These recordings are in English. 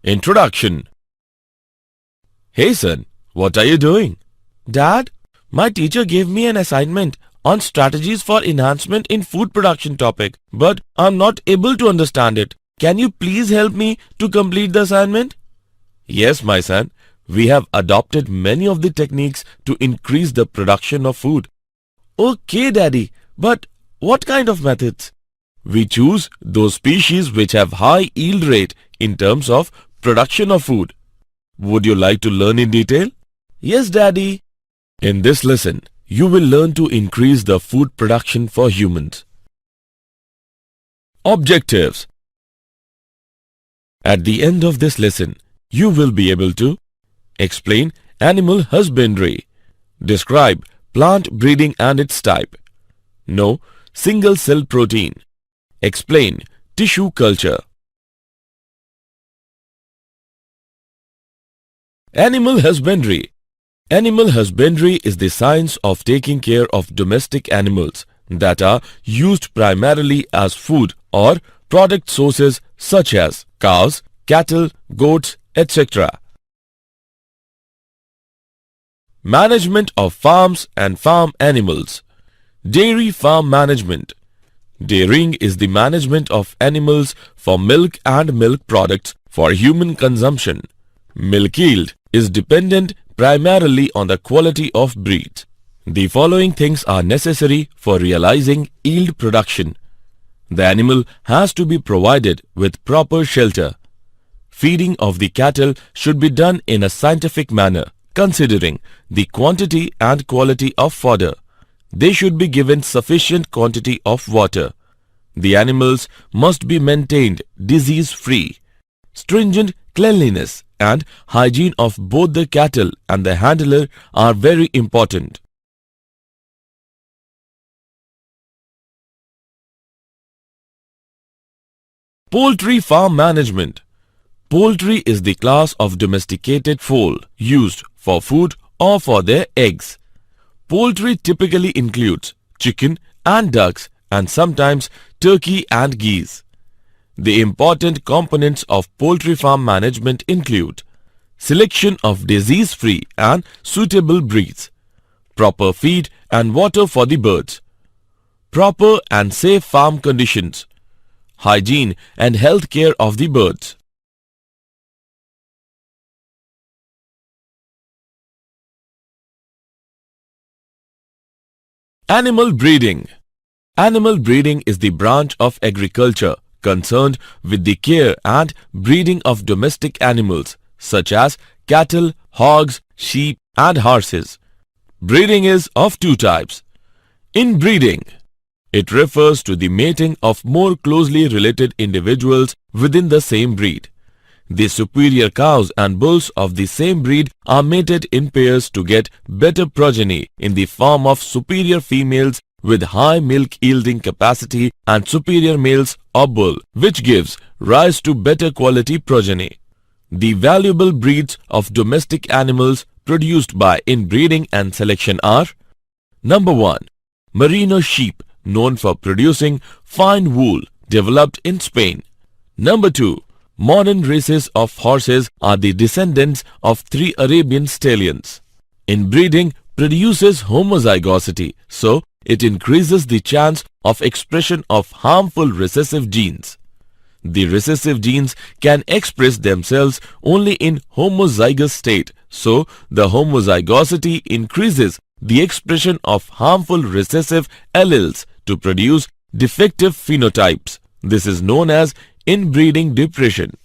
Introduction. Hey son, what are you doing? Dad, my teacher gave me an assignment on strategies for enhancement in food production topic, but I'm not able to understand it. Can you please help me to complete the assignment? Yes, my son. We have adopted many of the techniques to increase the production of food. Okay, Daddy, but what kind of methods? We choose those species which have high yield rate in terms of production of food. Would you like to learn in detail? Yes, Daddy. In this lesson, you will learn to increase the food production for humans. Objectives. At the end of this lesson, you will be able to explain animal husbandry, describe plant breeding and its type, know single cell protein, explain tissue culture. Animal husbandry. Animal husbandry is the science of taking care of domestic animals that are used primarily as food or product sources such as cows, cattle, goats, etc. Management of farms and farm animals. Dairy farm management. Dairying is the management of animals for milk and milk products for human consumption. Milk yield is dependent primarily on the quality of breeds. The following things are necessary for realizing yield production. The animal has to be provided with proper shelter. Feeding of the cattle should be done in a scientific manner, considering the quantity and quality of fodder. They should be given sufficient quantity of water. The animals must be maintained disease-free. Stringent cleanliness and hygiene of both the cattle and the handler are very important. Poultry farm management. Poultry is the class of domesticated fowl used for food or for their eggs. Poultry typically includes chicken and ducks and sometimes turkey and geese. The important components of poultry farm management include selection of disease-free and suitable breeds, proper feed and water for the birds, proper and safe farm conditions, hygiene and health care of the birds. Animal breeding. Animal breeding is the branch of agriculture concerned with the care and breeding of domestic animals such as cattle, hogs, sheep and horses. Breeding is of two types. Inbreeding. It refers to the mating of more closely related individuals within the same breed. The superior cows and bulls of the same breed are mated in pairs to get better progeny in the form of superior females with high milk yielding capacity and superior males or bull, which gives rise to better quality progeny. The valuable breeds of domestic animals produced by inbreeding and selection are: Number 1. Merino sheep, known for producing fine wool, developed in Spain. Number 2. Modern races of horses are the descendants of 3 Arabian stallions. Inbreeding produces homozygosity, so it increases the chance of expression of harmful recessive genes. The recessive genes can express themselves only in homozygous state, so the homozygosity increases the expression of harmful recessive alleles to produce defective phenotypes. This is known as inbreeding depression.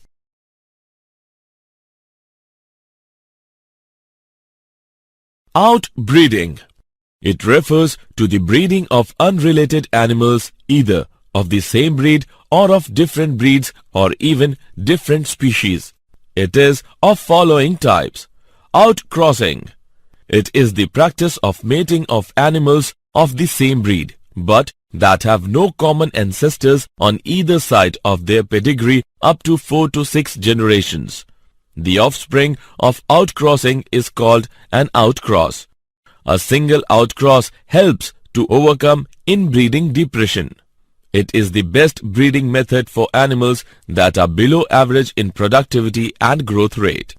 Outbreeding. It refers to the breeding of unrelated animals either of the same breed or of different breeds or even different species. It is of following types. Outcrossing. It is the practice of mating of animals of the same breed, but that have no common ancestors on either side of their pedigree up to 4 to 6 generations. The offspring of outcrossing is called an outcross. A single outcross helps to overcome inbreeding depression. It is the best breeding method for animals that are below average in productivity and growth rate.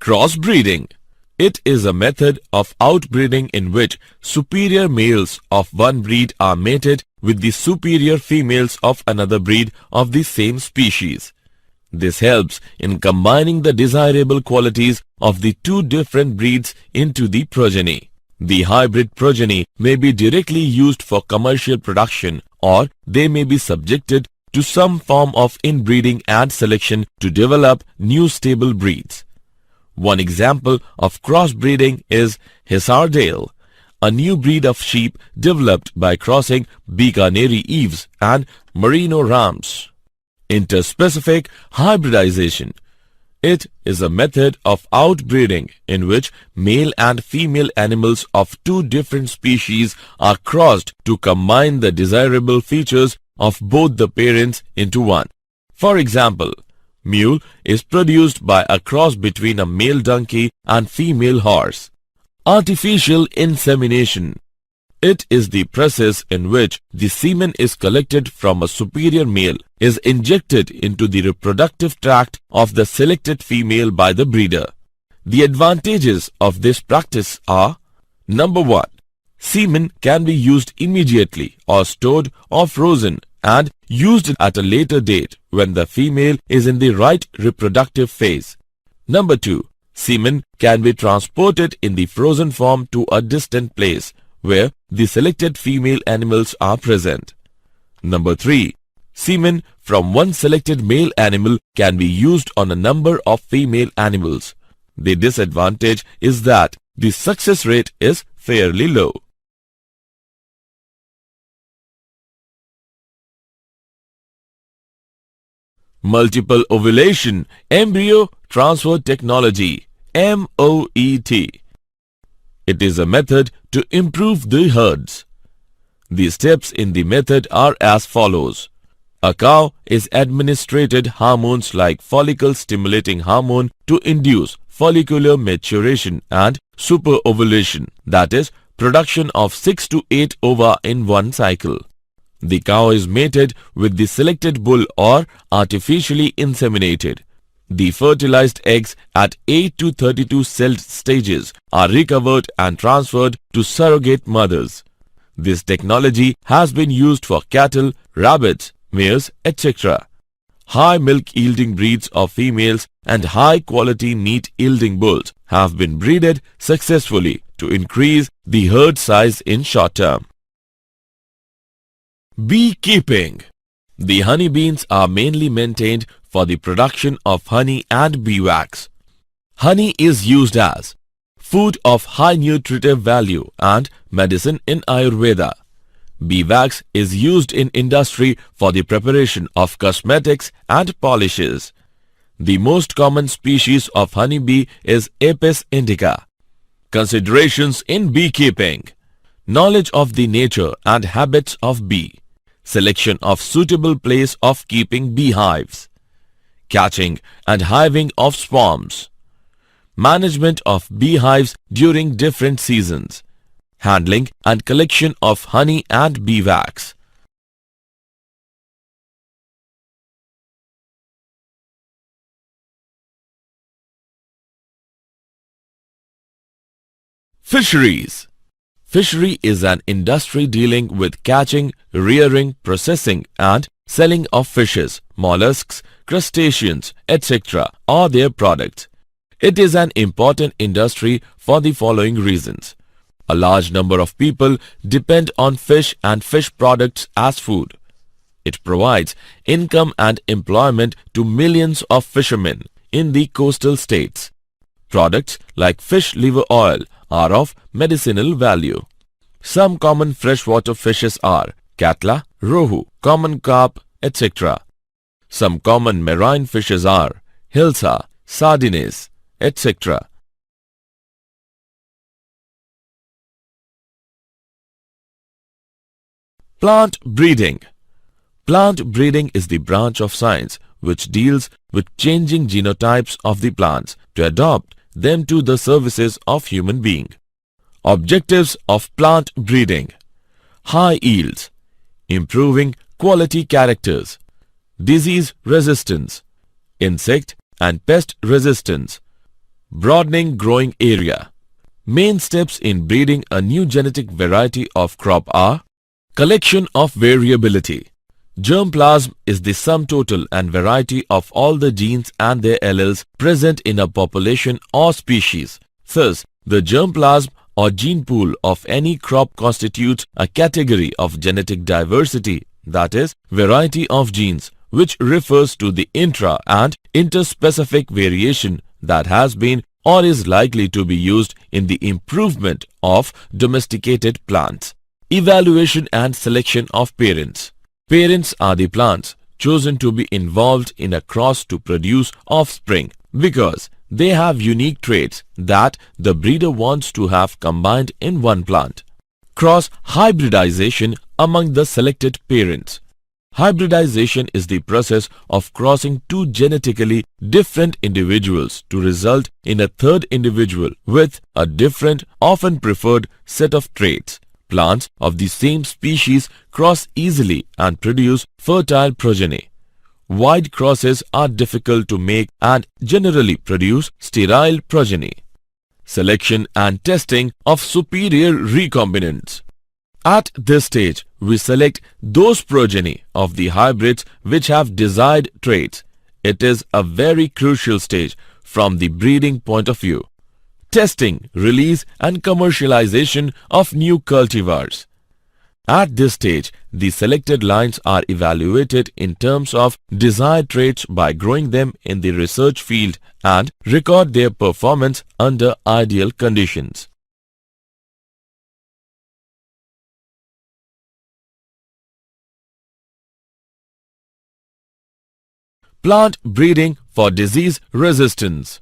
Crossbreeding. It is a method of outbreeding in which superior males of one breed are mated with the superior females of another breed of the same species. This helps in combining the desirable qualities of the two different breeds into the progeny. The hybrid progeny may be directly used for commercial production, or they may be subjected to some form of inbreeding and selection to develop new stable breeds. One example of crossbreeding is Hisardale, a new breed of sheep developed by crossing Bikaneri Eves and Merino Rams. Interspecific hybridization. It is a method of outbreeding in which male and female animals of two different species are crossed to combine the desirable features of both the parents into one. For example, mule is produced by a cross between a male donkey and female horse. Artificial insemination. It is the process in which the semen is collected from a superior male, is injected into the reproductive tract of the selected female by the breeder. The advantages of this practice are: Number 1. Semen can be used immediately or stored or frozen and used at a later date when the female is in the right reproductive phase. Number 2. Semen can be transported in the frozen form to a distant place where the selected female animals are present. Number 3. Semen from one selected male animal can be used on a number of female animals. The disadvantage is that the success rate is fairly low. Multiple ovulation embryo transfer technology, MOET. It is a method to improve the herds. The steps in the method are as follows. A cow is administered hormones like follicle-stimulating hormone to induce follicular maturation and superovulation, that is, production of 6 to 8 ova in one cycle. The cow is mated with the selected bull or artificially inseminated. The fertilized eggs at 8 to 32 cell stages are recovered and transferred to surrogate mothers. This technology has been used for cattle, rabbits, mares, etc. High milk-yielding breeds of females and high-quality meat-yielding bulls have been breeded successfully to increase the herd size in short term. Beekeeping. The honey beans are mainly maintained for the production of honey and bee wax. Honey is used as food of high nutritive value and medicine in Ayurveda. Bee wax is used in industry for the preparation of cosmetics and polishes. The most common species of honey bee is Apis indica. Considerations in beekeeping. Knowledge of the nature and habits of bee. Selection of suitable place of keeping beehives. Catching and hiving of swarms. Management of beehives during different seasons. Handling and collection of honey and bee wax. Fisheries. Fishery is an industry dealing with catching, rearing, processing and selling of fishes, mollusks, crustaceans, etc. or their products. It is an important industry for the following reasons. A large number of people depend on fish and fish products as food. It provides income and employment to millions of fishermen in the coastal states. Products like fish liver oil are of medicinal value. Some common freshwater fishes are catla, rohu, common carp, etc. Some common marine fishes are hilsa, sardines, etc. Plant breeding. Plant breeding is the branch of science which deals with changing genotypes of the plants to adapt them to the services of human being. Objectives of plant breeding: high yields, improving quality characters: disease resistance, insect and pest resistance, broadening growing area. Main steps in breeding a new genetic variety of crop are: collection of variability. Germplasm is the sum total and variety of all the genes and their alleles present in a population or species. Thus, the germplasm or gene pool of any crop constitutes a category of genetic diversity, that is, variety of genes, which refers to the intra- and interspecific variation that has been or is likely to be used in the improvement of domesticated plants. Evaluation and selection of parents. Parents are the plants chosen to be involved in a cross to produce offspring because they have unique traits that the breeder wants to have combined in one plant. Cross hybridization among the selected parents. Hybridization is the process of crossing two genetically different individuals to result in a third individual with a different, often preferred set of traits. Plants of the same species cross easily and produce fertile progeny. Wide crosses are difficult to make and generally produce sterile progeny. Selection and testing of superior recombinants. At this stage, we select those progeny of the hybrids which have desired traits. It is a very crucial stage from the breeding point of view. Testing, release and commercialization of new cultivars. At this stage, the selected lines are evaluated in terms of desired traits by growing them in the research field and record their performance under ideal conditions. Plant breeding for disease resistance.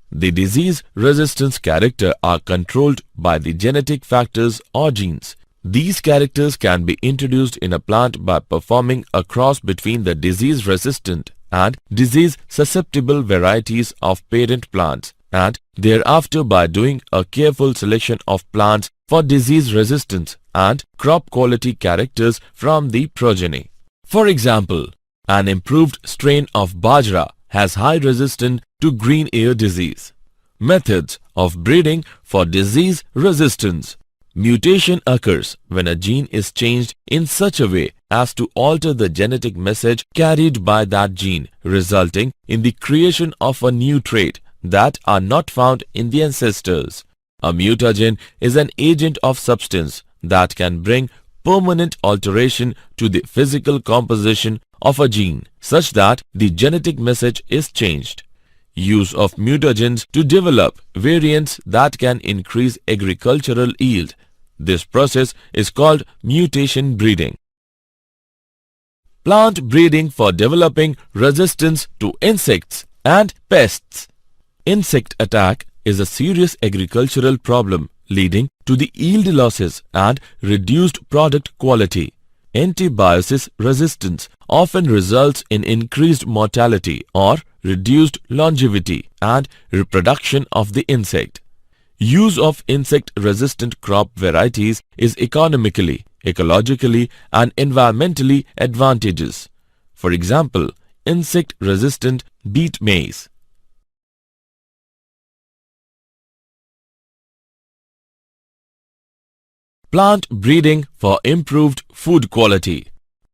The disease resistance character are controlled by the genetic factors or genes. These characters can be introduced in a plant by performing a cross between the disease-resistant and disease-susceptible varieties of parent plants, and thereafter by doing a careful selection of plants for disease resistance and crop quality characters from the progeny. For example, an improved strain of bajra has high resistance to green ear disease. Methods of breeding for disease resistance. Mutation occurs when a gene is changed in such a way as to alter the genetic message carried by that gene, resulting in the creation of a new trait that are not found in the ancestors. A mutagen is an agent of substance that can bring permanent alteration to the physical composition of a gene such that the genetic message is changed. Use of mutagens to develop variants that can increase agricultural yield. This process is called mutation breeding. Plant breeding for developing resistance to insects and pests. Insect attack is a serious agricultural problem leading to the yield losses and reduced product quality. Antibiosis resistance often results in increased mortality or reduced longevity and reproduction of the insect. Use of insect-resistant crop varieties is economically, ecologically and environmentally advantageous. For example, insect-resistant beet maize. Plant breeding for improved food quality.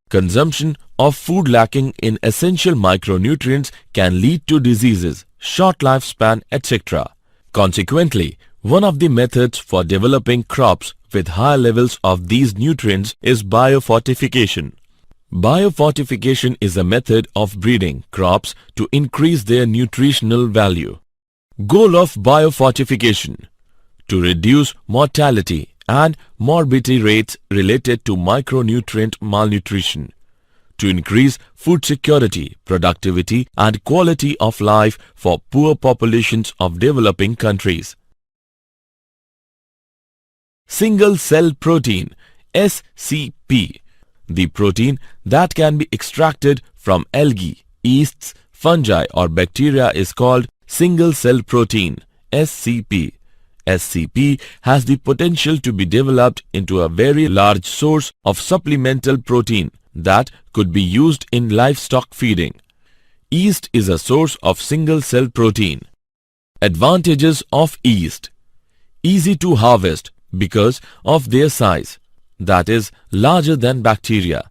Consumption of food lacking in essential micronutrients can lead to diseases, short lifespan, etc. Consequently, one of the methods for developing crops with high levels of these nutrients is biofortification. Biofortification is a method of breeding crops to increase their nutritional value. Goal of biofortification: to reduce mortality and morbidity rates related to micronutrient malnutrition, to increase food security, productivity and quality of life for poor populations of developing countries. Single cell protein (SCP). The protein that can be extracted from algae, yeasts, fungi or bacteria is called single cell protein (SCP). SCP has the potential to be developed into a very large source of supplemental protein that could be used in livestock feeding. Yeast is a source of single-cell protein. Advantages of yeast: easy to harvest because of their size, that is larger than bacteria,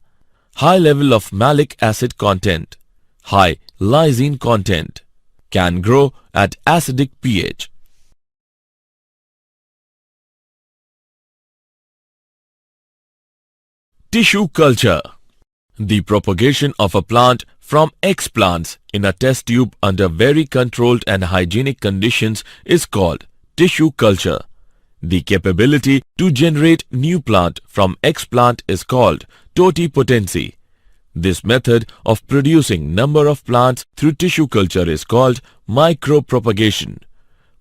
high level of malic acid content, high lysine content, can grow at acidic pH. Tissue culture: the propagation of a plant from explants in a test tube under very controlled and hygienic conditions is called tissue culture. The capability to generate new plant from explant is called totipotency. This method of producing number of plants through tissue culture is called micropropagation.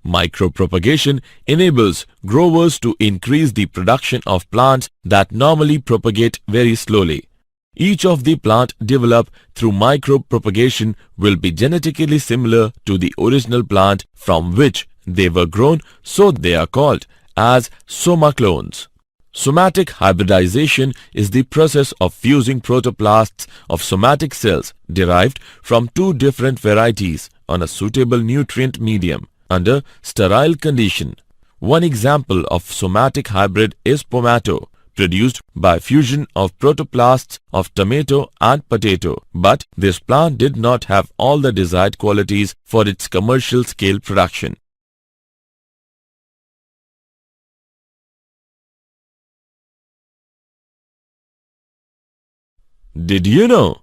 Micropropagation enables growers to increase the production of plants that normally propagate very slowly. Each of the plant developed through micropropagation will be genetically similar to the original plant from which they were grown, so they are called as somaclones. Somatic hybridization is the process of fusing protoplasts of somatic cells derived from two different varieties on a suitable nutrient medium under sterile condition. One example of somatic hybrid is pomato, produced by fusion of protoplasts of tomato and potato, but this plant did not have all the desired qualities for its commercial scale production. Did you know?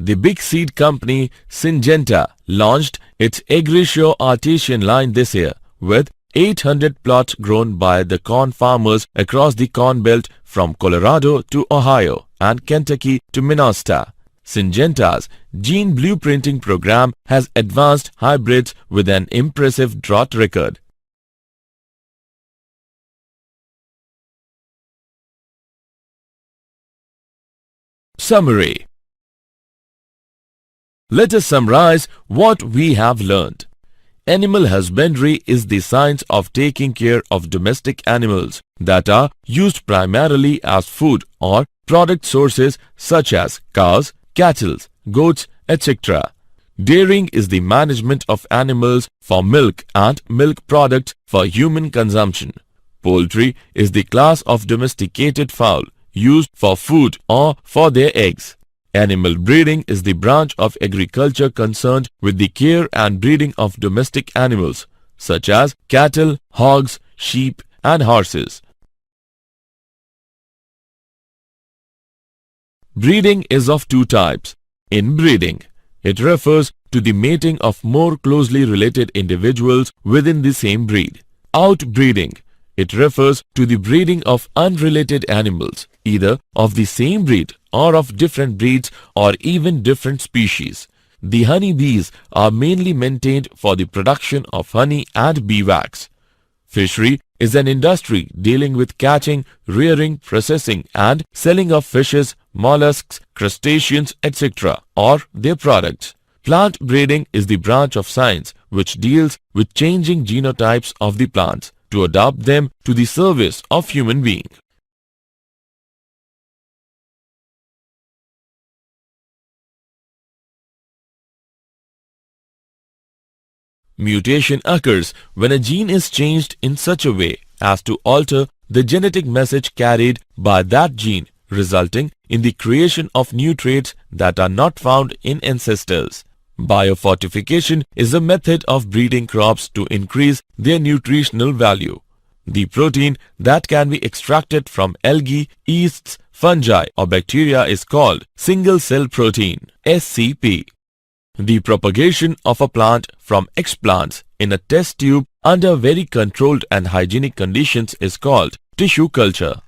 The big seed company Syngenta launched its Agrishow Artisan line this year with 800 plots grown by the corn farmers across the Corn Belt from Colorado to Ohio and Kentucky to Minnesota. Syngenta's gene blueprinting program has advanced hybrids with an impressive drought record. Summary: let us summarize what we have learned. Animal husbandry is the science of taking care of domestic animals that are used primarily as food or product sources such as cows, cattle, goats, etc. Dairying is the management of animals for milk and milk products for human consumption. Poultry is the class of domesticated fowl used for food or for their eggs. Animal breeding is the branch of agriculture concerned with the care and breeding of domestic animals such as cattle, hogs, sheep and horses. Breeding is of two types. Inbreeding. It refers to the mating of more closely related individuals within the same breed. Outbreeding. It refers to the breeding of unrelated animals, either of the same breed or of different breeds or even different species. The honeybees are mainly maintained for the production of honey and bee wax. Fishery is an industry dealing with catching, rearing, processing and selling of fishes, mollusks, crustaceans, etc. or their products. Plant breeding is the branch of science which deals with changing genotypes of the plants to adapt them to the service of human being. Mutation occurs when a gene is changed in such a way as to alter the genetic message carried by that gene, resulting in the creation of new traits that are not found in ancestors. Biofortification is a method of breeding crops to increase their nutritional value. The protein that can be extracted from algae, yeasts, fungi or bacteria is called single-cell protein (SCP). The propagation of a plant from explants in a test tube under very controlled and hygienic conditions is called tissue culture.